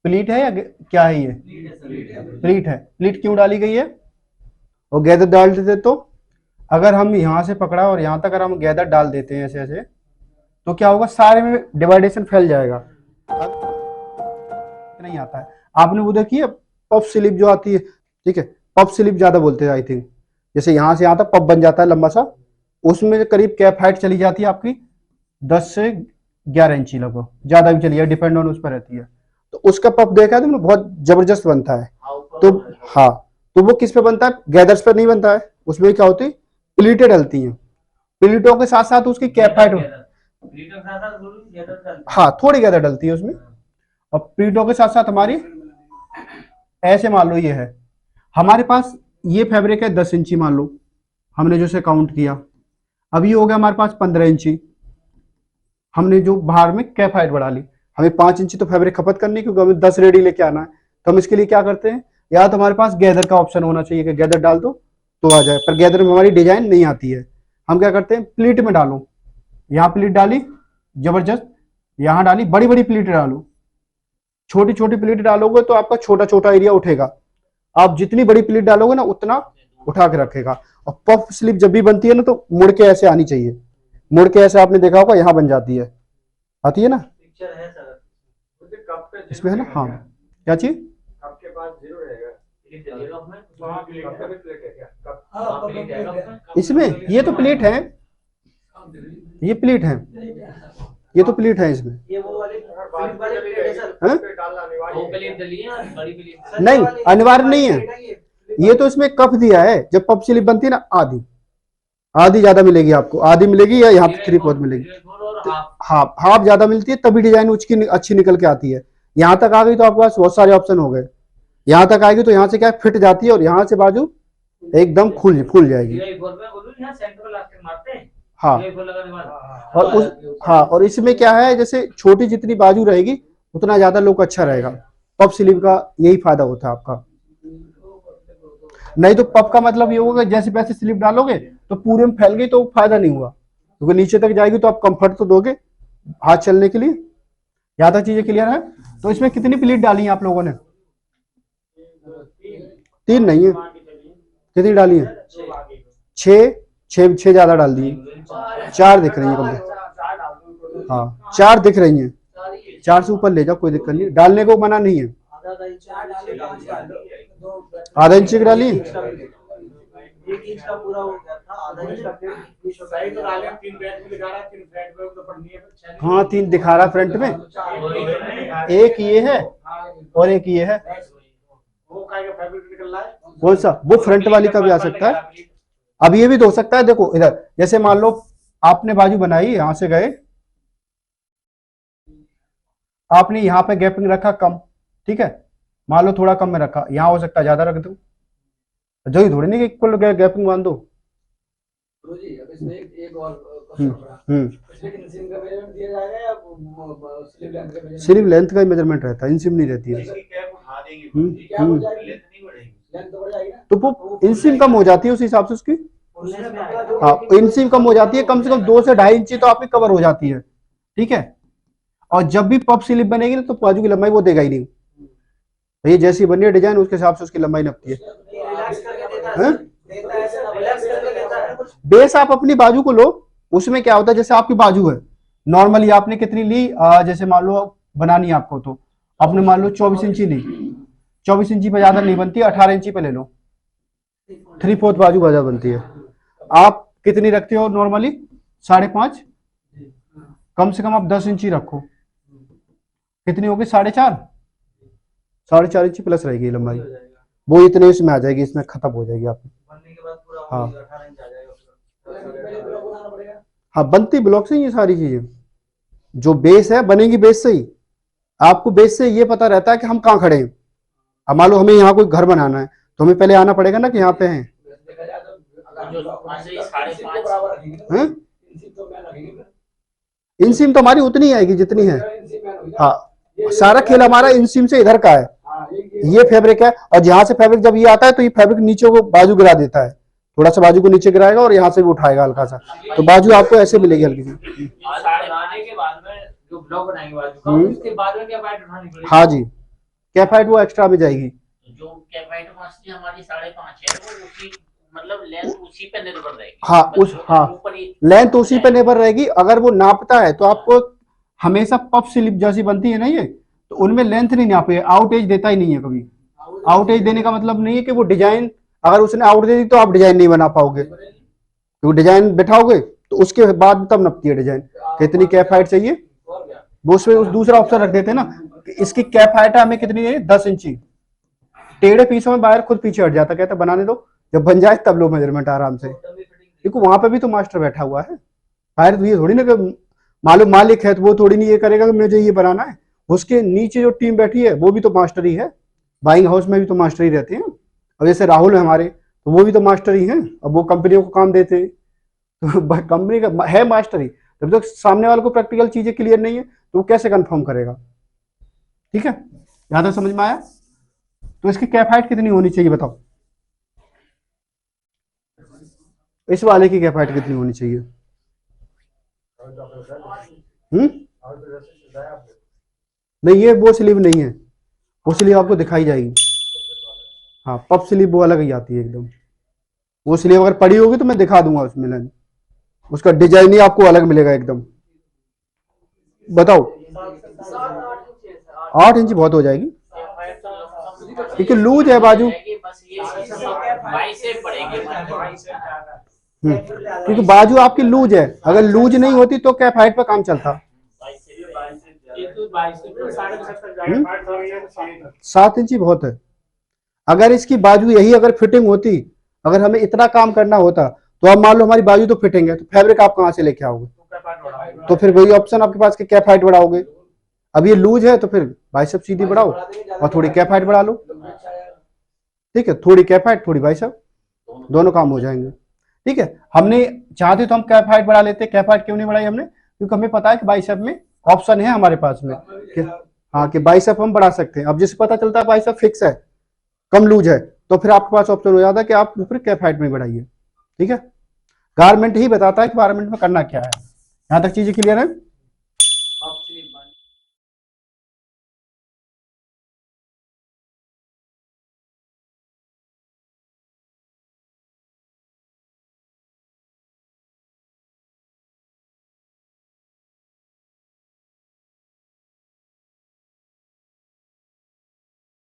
Pleat है या क्या है ये? प्लीट है। प्लीट क्यों डाली गई है? और गैदर डाल देते तो अगर हम यहाँ से पकड़ा और यहाँ तक अगर हम गैदर डाल देते हैं ऐसे ऐसे, तो क्या होगा, सारे में डिवाइडेशन फैल जाएगा, नहीं आता है। आपने वो देखी है पफ स्लिप जो आती है, ठीक है, पफ स्लिप ज्यादा बोलते हैं आई थिंक, जैसे यहाँ से यहाँ तक पफ बन जाता है लंबा सा, उसमें करीब कैप हाइट चली जाती है आपकी 10 से 11 इंची, लगभग ज्यादा भी चली है, डिपेंड ऑन उस पर रहती है। तो उसका पफ देखा है तुमने, बहुत जबरदस्त बनता है। तो हाँ, तो वो किस पे बनता है? गैदर्स पर नहीं बनता है। उसमें क्या होती है, प्लीटें डलती हैं, प्लीटों के साथ साथ उसकी कैप हाइट, हाँ थोड़ी गैदर डलती है उसमें, और प्लीटों के साथ साथ हमारी ऐसे मान लो ये है हमारे पास, ये फैब्रिक है 10 इंची मान लो, हमने जो से काउंट किया, अब ये हो गया हमारे पास 15 इंची, हमने जो बाहर में कैप हाइट बढ़ा ली, हमें 5 इंची तो फैब्रिक खपत करनी, क्योंकि हमें 10 रेडी लेके आना है। तो हम इसके लिए क्या करते हैं, या तो हमारे पास गैदर का ऑप्शन होना चाहिए कि गैदर डाल दो तो आ जाए, पर गैदर में हमारी डिजाइन नहीं आती है। हम क्या करते हैं, प्लीट में डालो, यहाँ प्लीट डाली जबरदस्त, यहाँ डाली, बड़ी बड़ी प्लीट डालो, छोटी छोटी प्लीट डालोगे तो आपका छोटा छोटा एरिया उठेगा, आप जितनी बड़ी प्लीट डालोगे ना उतना उठा के रखेगा। और पफ स्लिप जब भी बनती है ना तो मुड़ के ऐसे आनी चाहिए, मुड़ के ऐसे आपने देखा होगा यहाँ बन जाती है, आती है ना, इसमें है ना, हाँ क्या चीज आपके पास जीरो रहेगा इसमें, ये तो प्लेट है, ये प्लेट है, ये तो प्लेट है इसमें, ये वो वाली हाँ? प्लेट नहीं अनिवार्य नहीं है, ये तो इसमें कप दिया है, जब पफ स्लिप बनती है ना आधी आधी ज्यादा मिलेगी आपको, आधी मिलेगी या यहाँ पे 3/4 मिलेगी, हाफ हाफ ज्यादा मिलती है, तभी डिजाइन उसकी अच्छी निकल के आती है। यहाँ तक आ गई तो आपके पास बहुत सारे ऑप्शन हो गए, यहाँ तक आएगी तो यहाँ से क्या फिट जाती है और यहाँ से बाजू एकदम खुल जाएगी। हाँ और उस, हाँ और इसमें क्या है, जैसे छोटी जितनी बाजू रहेगी उतना ज्यादा लुक अच्छा रहेगा, पफ स्लीव का यही फायदा होता है आपका। नहीं तो पफ का मतलब ये होगा जैसे वैसे स्लीव डालोगे तो पूरे में फैल गई तो फायदा नहीं हुआ, क्योंकि नीचे तक जाएगी तो आप कंफर्ट तो दोगे हाथ चलने के लिए। यहाँ तक चीजें क्लियर है? तो इसमें कितनी प्लीट डाली है आप लोगों ने? 3 नहीं है, कितनी डाली है? 6 ज्यादा डाल दी, 4 दिख रही है कम, हाँ 4 दिख रही हैं, 4 से ऊपर ले जाओ कोई दिक्कत नहीं, डालने को मना नहीं है। आधा इंच की डाली, हाँ 3 दिखा रहा फ्रंट में, एक ये है और एक ये है, कौन सा? वो फ्रंट वाली का भी आ सकता है, अब ये भी तो हो सकता है। देखो इधर जैसे मान लो आपने बाजू बनाई, यहां से गए, आपने यहाँ पे गैपिंग रखा कम, ठीक है, मान लो थोड़ा कम में रखा, यहाँ हो सकता है ज्यादा रख दो, जो ही थोड़ी नहीं कि इक्वल गैपिंग बांध दो। सिर्फ लेंथ का ही मेजरमेंट रहता है, इंसिम नहीं रहती है। तो वो इंसिम कम हो जाती है उस हिसाब से उसकी, हाँ इंसिम कम हो जाती है, कम से कम 2 से 2.5 इंची तो आपकी कवर हो जाती है, ठीक है। और जब भी पफ स्लिप बनेगी ना तो बाजू की लंबाई वो देगा ही नहीं, ये जैसी बनी है डिजाइन उसके हिसाब से उसकी लंबाई नपती है। बेस आप अपनी बाजू को लो, उसमें क्या होता है जैसे आपकी बाजू है नॉर्मली आपने कितनी ली, जैसे मान लो बनानी आपको तो आपने मान लो 24 इंची ली, 24 इंची पे ज्यादा नहीं बनती, 18 इंची पे ले लो, 3/4 बाजू ज्यादा बनती है। आप कितनी रखते हो नॉर्मली? 5.5, कम से कम आप 10 इंची रखो, कितनी होगी? 4.5 इंची प्लस रहेगी लंबाई, वो इतने इसमें आ जाएगी, इसमें खत्म हो जाएगी आपकी। हाँ हाँ बनती ब्लॉक से ये सारी चीजें, जो बेस है बनेगी बेस से ही, आपको बेस से ये पता रहता है कि हम कहाँ खड़े हैं। अब मान लो हमें यहाँ कोई घर बनाना है तो हमें पहले आना पड़ेगा ना कि यहाँ पे हैं, इंसिम तो हमारी उतनी आएगी जितनी है, हाँ सारा खेल हमारा इंसिम से इधर का है, ये फैब्रिक है, और जहां से फैब्रिक जब ये आता है तो ये फैब्रिक नीचे को बाजू गिरा देता है, थोड़ा सा बाजू को नीचे गिराएगा और यहाँ से भी उठाएगा हल्का सा, तो बाजू आपको ऐसे मिलेगी हल्की सी। हाँ जी कैप हाइट वो एक्स्ट्रा में जाएगी। जो कैपेट मछली हमारी 5.5 है वो उसी मतलब लेंथ उसी पे निर्भर रहेगी। हाँ उस हाँ ऊपर ही लेंथ उसी पे निर्भर रहेगी। अगर वो नापता है तो आपको हमेशा पफ स्लिप जैसी बनती है ना ये, तो उनमें लेंथ नहीं नापे, आउट एज देता ही नहीं है कभी। आउट एज देने का मतलब नहीं है कि वो डिजाइन, अगर उसने आउट दे दी तो आप डिजाइन नहीं बना पाओगे, क्योंकि डिजाइन बैठाओगे तो उसके बाद तब नपती है डिजाइन। कितनी कैप हाइट चाहिए वो उसमें उस दूसरा ऑप्शन रख देते हैं ना कि इसकी कैप हाइट हमें कितनी है, 10 इंची। टेढ़े पीसों में बाहर खुद पीछे हट जाता, कहता बनाने दो, जब बन जाए तब लो मेजरमेंट आराम से, क्योंकि वहां पे भी तो मास्टर बैठा हुआ है। बाहर तो ये थोड़ी ना कि मालूम मालिक है तो वो थोड़ी नहीं ये करेगा कि मुझे ये बनाना है। उसके नीचे जो टीम बैठी है वो भी तो मास्टर ही है। बाइंग हाउस में भी तो मास्टर ही रहते हैं। अब जैसे राहुल है हमारे, तो वो भी तो मास्टर ही हैं। अब वो कंपनियों को काम देते हैं, तो कंपनी का है मास्टर ही। जब तक सामने वाले को प्रैक्टिकल चीजें क्लियर नहीं है तो वो कैसे कंफर्म करेगा। ठीक है, यहां तक समझ में आया। तो इसकी कैप हाइट कितनी होनी चाहिए बताओ, इस वाले की कैप हाइट कितनी होनी चाहिए। नहीं ये वो स्लीव नहीं है, वो स्लीव आपको दिखाई जाएगी। हाँ पफ स्लीव वो अलग ही आती है एकदम। वो स्लीव अगर पड़ी होगी तो मैं दिखा दूंगा उसमें लाइन, उसका डिजाइन ही आपको अलग मिलेगा एकदम। बताओ 8 इंच बहुत हो जाएगी, क्योंकि लूज है बाजू। बस ये 22 पड़ेगी। क्योंकि बाजू आपकी लूज है, अगर लूज नहीं होती तो कैप हाइट पे काम चलता। 7 इंच ही बहुत है। अगर इसकी बाजू यही अगर फिटिंग होती, अगर हमें इतना काम करना होता, तो अब मान लो हमारी बाजू तो फिटिंग है, तो फैब्रिक आप कहां से लेके आओगे। तो फिर वही ऑप्शन आपके पास कि कैप हाइट बढ़ाओगे। अब ये लूज है तो फिर बाइसेप सीधी बढ़ाओ और थोड़ी कैप हाइट बढ़ा लो। ठीक है, थोड़ी कैप हाइट थोड़ी बाइसेप, दोनों काम हो जाएंगे। ठीक है, हमने चाहते तो हम कैप हाइट बढ़ा लेते। कैप हाइट क्यों नहीं बढ़ाई हमने, क्योंकि हमें पता है कि बाइसेप में ऑप्शन है हमारे पास में कि हाँ कि बाइसेप हम बढ़ा सकते हैं। अब जिससे पता चलता है बाइसेप फिक्स है, कम लूज है, तो फिर आपके पास ऑप्शन हो जाता है कि आप ऊपर कैप हाइट में बढ़ाइए। ठीक है, गारमेंट ही बताता है कि गारमेंट में करना क्या है। यहां तक चीजें क्लियर है।